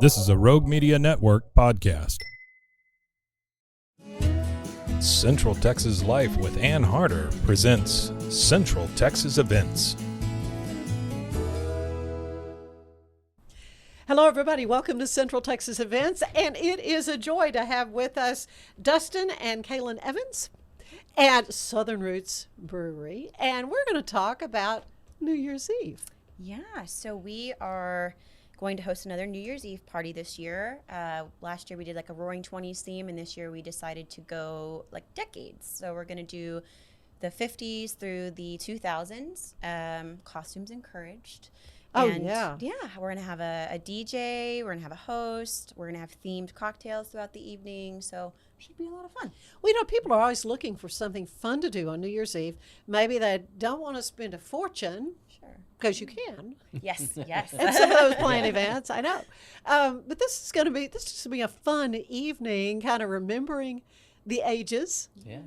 This is a Rogue Media Network podcast. Central Texas Life with Ann Harder presents Central Texas Events. Hello, everybody. Welcome to Central Texas Events, and it is a joy to have with us Dustin and Kaylin Evans at Southern Roots Brewery, and we're going to talk about New Year's Eve. Yeah, so we are going to host another New Year's Eve party this year. Last year we did like a Roaring 20s theme, and this year we decided to go like decades. So we're going to do the 50s through the 2000s, costumes encouraged. Oh, And yeah. Yeah, we're going to have a DJ, we're going to have a host, we're going to have themed cocktails throughout the evening, so it should be a lot of fun. Well, you know, people are always looking for something fun to do on New Year's Eve. Maybe they don't want to spend a fortune, Sure. because you can. Yes, yes. At some of those planned events, I know. But this is going to be a fun evening, kind of remembering the ages. Yeah.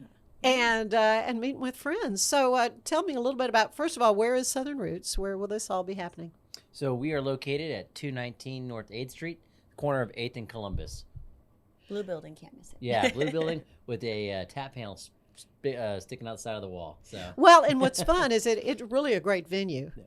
And meeting with friends. So tell me a little bit about, first of all, where is Southern Roots? Where will this all be happening? So we are located at 219 North 8th Street, corner of 8th and Columbus. Blue building, can't miss it. Yeah, blue building with a tap panel sticking out the side of the wall. So Well, and what's fun is it's really a great venue. Yeah.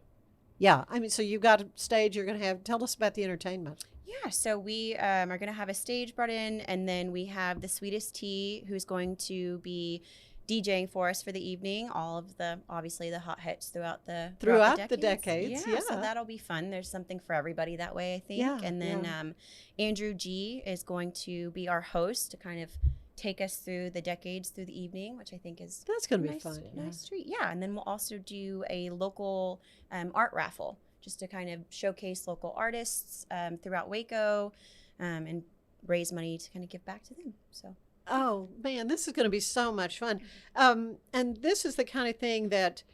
Yeah, I mean, so you've got a stage you're going to have. Tell us about the entertainment. Yeah, so we are going to have a stage brought in, and then we have the Sweetest Tea, who's going to be DJing for us for the evening. All of obviously the hot hits throughout the decades. Yeah. So that'll be fun. There's something for everybody that way, I think. Yeah, And then Andrew G is going to be our host to kind of take us through the decades through the evening, which I think is That's going to be nice, fun. nice treat. Yeah, and then we'll also do a local art raffle just to kind of showcase local artists throughout Waco and raise money to kind of give back to them. So. Oh, man, this is going to be so much fun. And this is the kind of thing that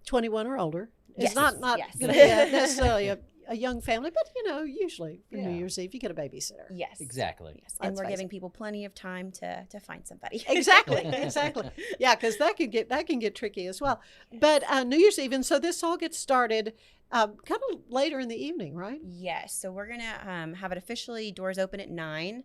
21 or older is Yes, not yes. going to be necessarily a young family, but, you know, usually for New Yeah. Year's Eve, you get a babysitter. Yes. exactly. Yes. And Let's we're face giving it. people plenty of time to find somebody. Exactly. Yeah, because that can get tricky as well. But New Year's Eve, and so this all gets started kind of later in the evening, right? Yes. So we're going to have it officially doors open at 9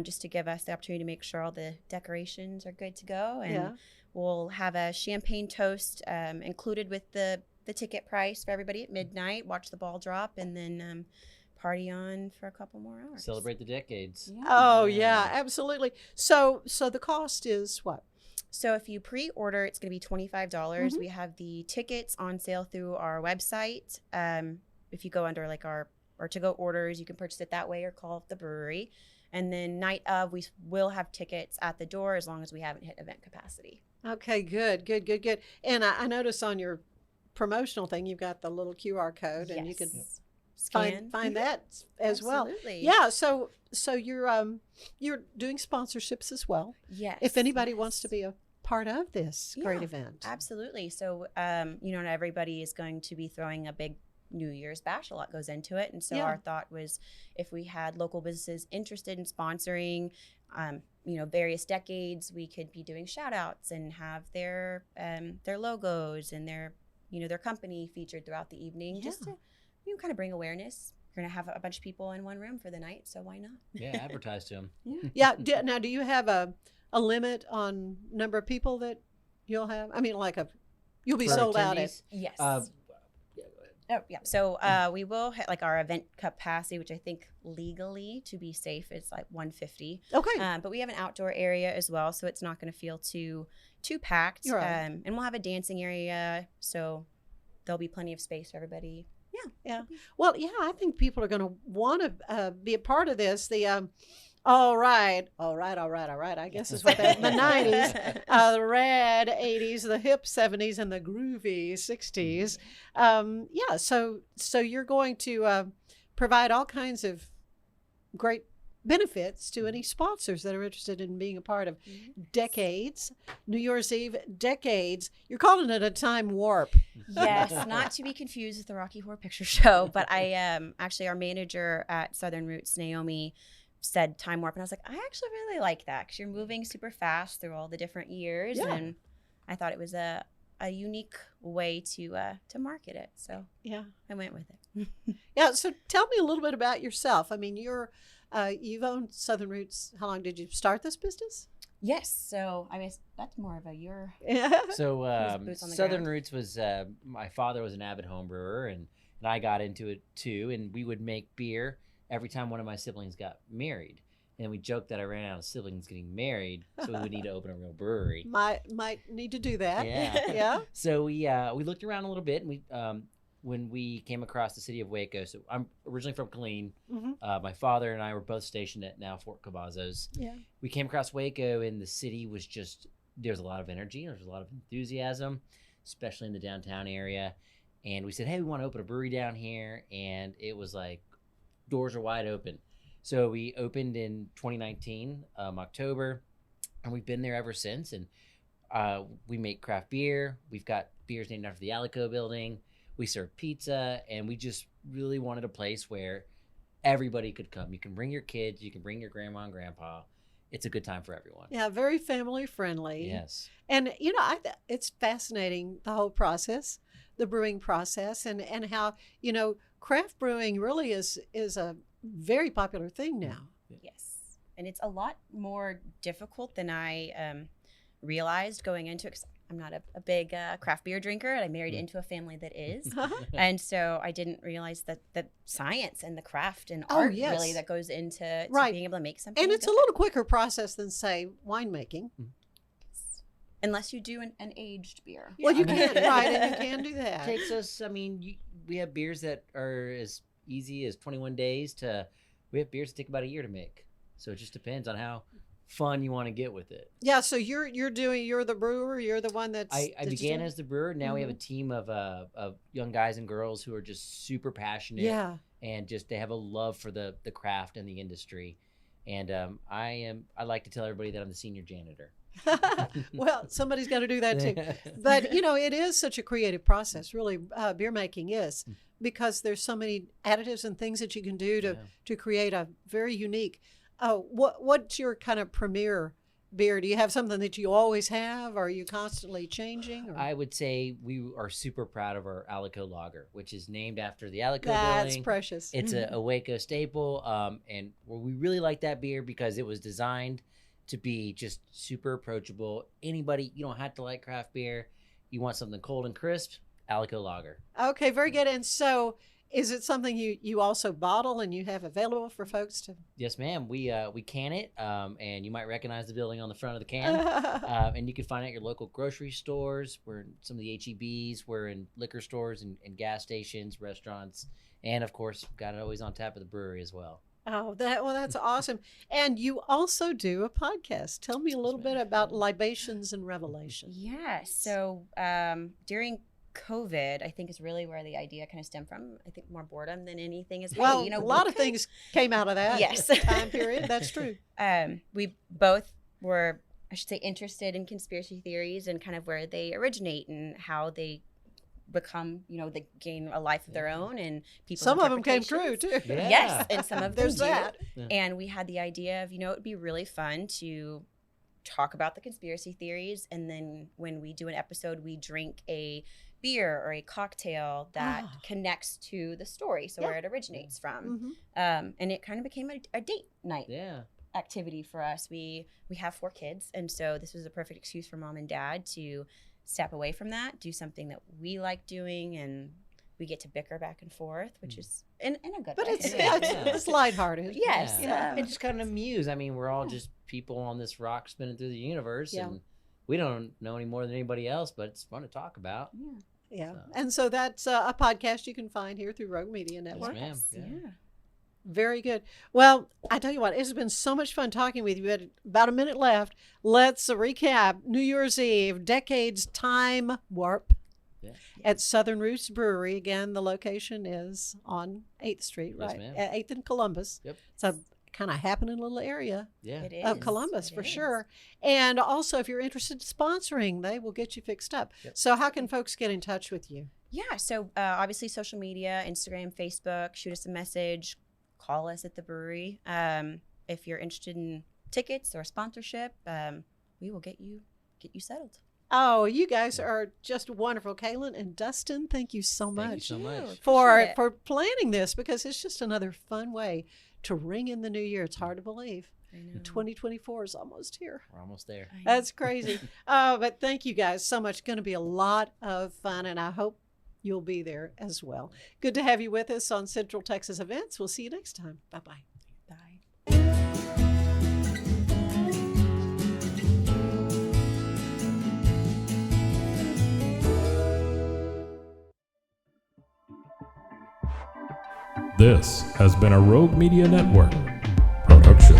just to give us the opportunity to make sure all the decorations are good to go. And Yeah. we'll have a champagne toast included with the ticket price for everybody at midnight, watch the ball drop, and then party on for a couple more hours. Celebrate the decades. Yeah. Oh, yeah, absolutely. So the cost is what? So if you pre-order, it's going to be $25. Mhm. We have the tickets on sale through our website. If you go under like our to-go orders, you can purchase it that way or call the brewery. And then night of, we will have tickets at the door as long as we haven't hit event capacity. Okay, good. And I notice on your promotional thing, you've got the little QR code, and you can Scan. find that as well. Absolutely. Yeah. So you're doing sponsorships as well. Yes. If anybody wants to be a part of this great Yeah, event. Absolutely. So, not everybody is going to be throwing a big New Year's bash. A lot goes into it. And so Yeah. our thought was if we had local businesses interested in sponsoring, various decades, we could be doing shout outs and have their logos and their company featured throughout the evening just to, kind of bring awareness. We're going to have a bunch of people in one room for the night. So why not? Yeah, advertise to them. Yeah. Now, do you have a limit on number of people that you'll have? I mean, you'll be For sold out at. attendees, Yes. yeah, go ahead. Oh, yeah. So we will hit like our event capacity, which I think legally to be safe is like 150. Okay. But we have an outdoor area as well, so it's not going to feel too packed. You're right. And we'll have a dancing area, so there'll be plenty of space for everybody. Yeah. Well, yeah, I think people are going to want to be a part of this. The all right. I guess is what the 90s, the rad 80s, the hip 70s, and the groovy 60s. Yeah. So you're going to provide all kinds of great benefits to any sponsors that are interested in being a part of decades, New Year's Eve decades. You're calling it a time warp. Yes, not to be confused with the Rocky Horror Picture Show, but I actually our manager at Southern Roots, Naomi, said time warp, and I was like, I actually really like that because you're moving super fast through all the different years, Yeah. and I thought it was a a unique way to market it. So Yeah. I went with it. Yeah. So tell me a little bit about yourself. I mean, you've owned Southern Roots. How long did you start this business? Yes. So I mean, that's more of a your. Yeah. So boots on the Southern ground. Roots was my father was an avid home brewer, and I got into it too. And we would make beer every time one of my siblings got married. And we joked that I ran out of siblings getting married, so we would need to open a real brewery. Might need to do that. Yeah. Yeah. So we looked around a little bit, and we when we came across the city of Waco. So I'm originally from Killeen. Mm-hmm. My father and I were both stationed at now Fort Cavazos. Yeah. We came across Waco, and the city was just there's a lot of energy, there's a lot of enthusiasm, especially in the downtown area. And we said, hey, we want to open a brewery down here, and it was like doors are wide open. So we opened in 2019, October, and we've been there ever since. And we make craft beer. We've got beers named after the Alico building. We serve pizza, and we just really wanted a place where everybody could come. You can bring your kids, you can bring your grandma and grandpa. It's a good time for everyone. Yeah. Very family friendly. Yes. And it's fascinating, the whole process, the brewing process, and how craft brewing really is a very popular thing now. Yes. And it's a lot more difficult than I realized going into it, 'cause I'm not a big craft beer drinker, and I married into a family that is. And so I didn't realize that the science and the craft and Oh, art yes. really that goes into Right. being able to make something. And it's a good. little quicker process than, say, winemaking. Unless you do an aged beer. Well, you I mean, can, right, and you can do It that. takes us, I mean, we have beers that are as easy as 21 days to, we have beers that take about a year to make. So it just depends on how fun you want to get with it. Yeah, so you're the brewer, you're the one that's... I that you began do- as the brewer. Now we have a team of young guys and girls who are just super passionate. Yeah. And just they have a love for the craft and the industry. And I like to tell everybody that I'm the senior janitor. Well, somebody's got to do that too. But, it is such a creative process, really, beer making is, because there's so many additives and things that you can do to create a very unique... what's your kind of premier beer? Do you have something that you always have? Or are you constantly changing? Or? I would say we are super proud of our Alico lager, which is named after the Alico That's building. precious. It's a Waco staple, and we really like that beer because it was designed to be just super approachable. Anybody, you don't have to like craft beer. You want something cold and crisp, Alico lager. Okay, very good. And so, is it something you also bottle and you have available for folks to? Yes, ma'am. We can it, and you might recognize the building on the front of the can. And you can find it at your local grocery stores. We're in some of the HEBs. We're in liquor stores and gas stations, restaurants, and of course, got it always on tap at the brewery as well. Oh, that's awesome. And you also do a podcast. Tell me a little bit about Libations and Revelations. Yeah. So during COVID, I think is really where the idea kind of stemmed from. I think more boredom than anything is. Well, hey, a lot of things came out of that. Yes. Time period. That's true. We both were, I should say, interested in conspiracy theories and kind of where they originate and how they become, they gain a life of their own, and people. Some of them came true too. Yeah. Yes, and some of them There's do. that. Yeah. And we had the idea of, it would be really fun to talk about the conspiracy theories, and then when we do an episode, we drink a beer or a cocktail that connects to the story, so where it originates from. Mm-hmm. And it kind of became a date night Yeah. activity for us. We have 4 kids, and so this was a perfect excuse for mom and dad to step away from that, do something that we like doing, and we get to bicker back and forth, which is in a good But way. it's lighthearted. Yes. Yeah. And just kind of amuse. I mean, we're all just people on this rock spinning through the universe, and we don't know any more than anybody else, but it's fun to talk about. Yeah. So. And so that's a podcast you can find here through Rogue Media Network. Yes, ma'am. Yeah. Very good. Well, I tell you what, it's been so much fun talking with you. We had about a minute left. Let's recap. New Year's Eve, Decades Time Warp at Southern Roots Brewery. Again, the location is on 8th Street, Yes, right? ma'am. At 8th and Columbus. Yep. It's a kind of happening little area Yeah. It is. of Columbus It for is. sure. And also, if you're interested in sponsoring, they will get you fixed up. Yep. So how can folks get in touch with you? Yeah. So obviously social media, Instagram, Facebook, shoot us a message, call us at the brewery. If you're interested in tickets or sponsorship, we will get you settled. Oh, you guys are just wonderful. Kaylin and Dustin, thank you so Thank you much so much. for planning this, because it's just another fun way to ring in the new year. It's hard to believe. I know. 2024 is almost here. We're almost there. I know. That's crazy. But thank you guys so much. Going to be a lot of fun, and I hope you'll be there as well. Good to have you with us on Central Texas Events. We'll see you next time. Bye-bye. Bye. This has been a Rogue Media Network production.